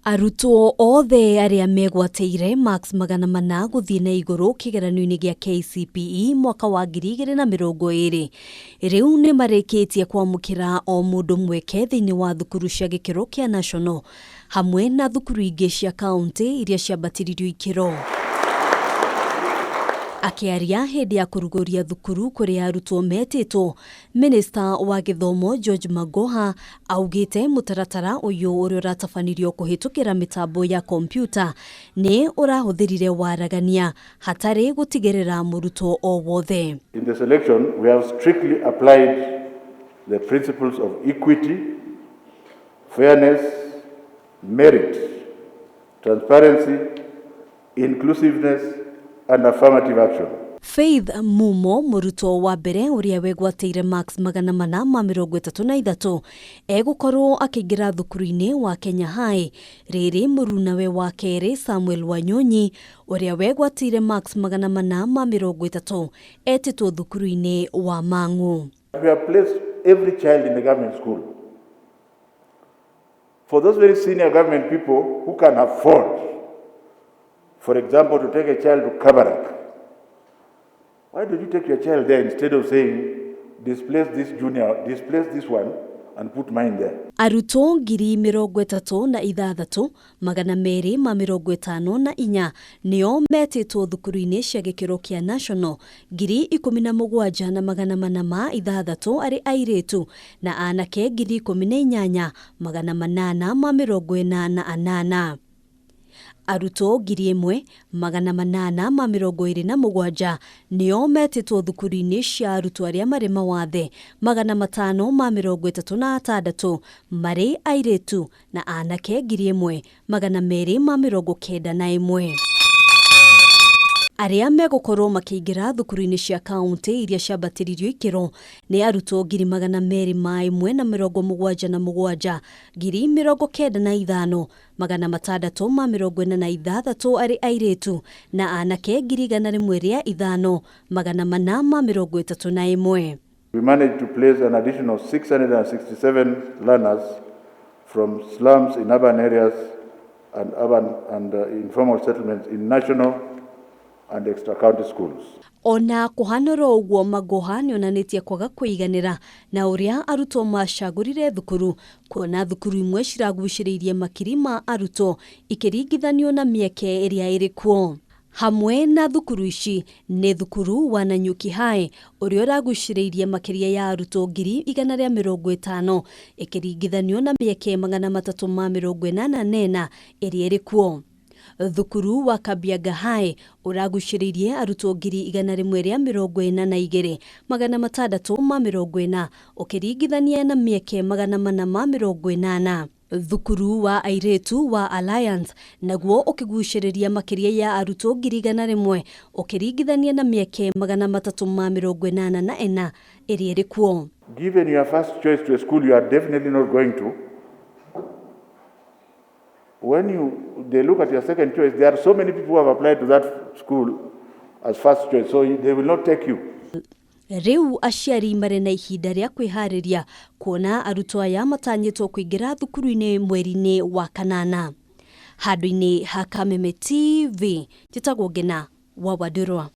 Arutwo othe aria megwateire marks magana mana guthii na iguru kigeranio-ini gia KCPE mwaka wa 2020 riu ni marikitie kwamukira o mundu mweke thiini wa thukuru cia gikiro kia national hamwe na thukuru ingi cia county iria ciambatiririo ikiro. Akiaria hindi ya kuruguria thukuru kuri arutwo metitwo, Minister wa Githomo George Magoha augite mutaratara uyu uri uratafanirio kuhitukira mitambo ya kompyuta ni urahuthirire waragania hatari gutigerera murutwo o wothe. In the selection, we have strictly applied the principles of equity, fairness, merit, transparency, inclusiveness, and affirmative action. Faith Mumo murutwo wa mbere uria wegwateire marks magana mana ma 33 egukorwo akiingira thukuru-ini wa Kenya High. Riri murunawe wa keri Samuel Wanyonyi uria wegwateire marks magana mana ma 30 etitwo thukuru-ini wa Mangu. We have placed every child in the government school. For those very senior government people who can afford, for example, to take a child to Kabarak, why don't you take your child there instead of saying, displace this junior, displace this one, and put mine there? Arutwo 36,000 magana meri ma 54 nio metitwo thukuru-ini cia gikiro kia national 17,000 na magana 406 ari aritu na anake 18,000 magana 848. Arutwo 1,000 magana 827 nio metitwo thukuru-ini cia arutwo aria mari mawathe magana 536 mari aritu na anake 1,000 magana 291. Aria megukorwo makiingira thukuru-ini cia county iria ciambatiririo ikiro ni arutwo 2,177 95,646 ari aritu na anake 105,431. We managed to place an additional 667 learners from slums in urban areas and urban and informal settlements in national and extra-county schools. Ona kuhanoro uguo Magoha nionanitie kwaga kuiganira na uria arutwo macagurire thukuru, kuona thukuru imwe ciraguciririe makiri ma arutwo ikiringithanio na mieke iria iri kuo. Hamwe na thukuru ici ni thukuru wa Nanyuki High uria uraguciririe makiria ya arutwo 150 ikiringithanio na mieke 384 iria iri kuo. Thukuru wa Kabiaga High uraguciririe arutwo 142 magana 640 ukiringithania na mieke 480. Thukuru wa aritu wa Alliance naguo ukiguciriria makiria ya arutwo 100 ukiringithania na mieke 384 iria iri kuo. Given your first choice to a school you are definitely not going to, when they look at your second choice, there are so many people who have applied to that school as first choice, so they will not take you. Riu aciari mari na ihinda ria kwihariria kuona arutwo aya matanyitwo kuingira thukuru-ini mweri-ini wa kanana. Handu-ini ha Kameme TV, njitagwo Ngina wa Wadurwa.